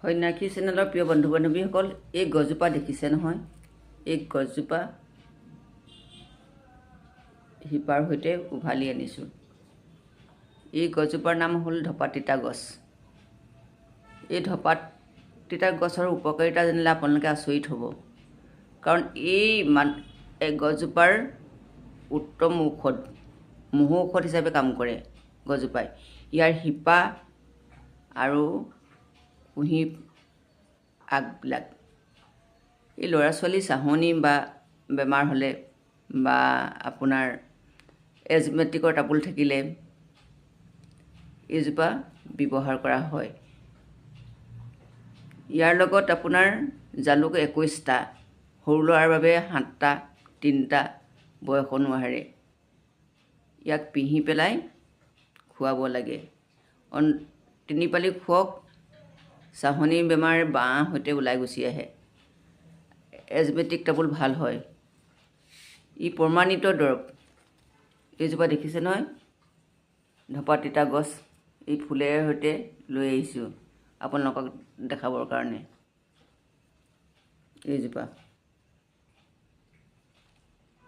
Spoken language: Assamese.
সন্যাসী চেনেলৰ প্ৰিয় বন্ধু বান্ধৱীসকল, এই গছজোপা দেখিছে নহয়? এই গছজোপা শিপাৰ সৈতে উভালি আনিছোঁ। এই গছজোপাৰ নাম হ'ল ধপাতিতা গছ। এই ধপাতিতা গছৰ উপকাৰিতা জানিলে আপোনালোকে আচৰিত হ'ব। কাৰণ এই গছজোপাৰ উত্তম ঔষধ, মহৌ ঔষধ হিচাপে কাম কৰে গছজোপাই। ইয়াৰ শিপা আৰু কুঁহি আগবিলাক এই ল'ৰা ছোৱালী চাহনি বা বেমাৰ হ'লে বা আপোনাৰ এজমেটিকৰ টাপুল থাকিলে এইজোপা ব্যৱহাৰ কৰা হয়। ইয়াৰ লগত আপোনাৰ জালুক 21টা, সৰু ল'ৰাৰ বাবে 7টা, 3টা বয়স অনুসাৰে ইয়াক পিহি পেলাই খুৱাব লাগে। 3 পালি খুৱাওক, চাহনি বেমাৰ বাঁহ সৈতে ওলাই গুচি আহে, এজমেটিক টাপুল ভাল হয়। ই প্ৰমাণিত দৰৱ। এইজোপা দেখিছে নহয়? ধপাতিতা গছ, এই ফুলেৰে সৈতে লৈ আহিছোঁ আপোনালোকক দেখাবৰ কাৰণে। এইজোপা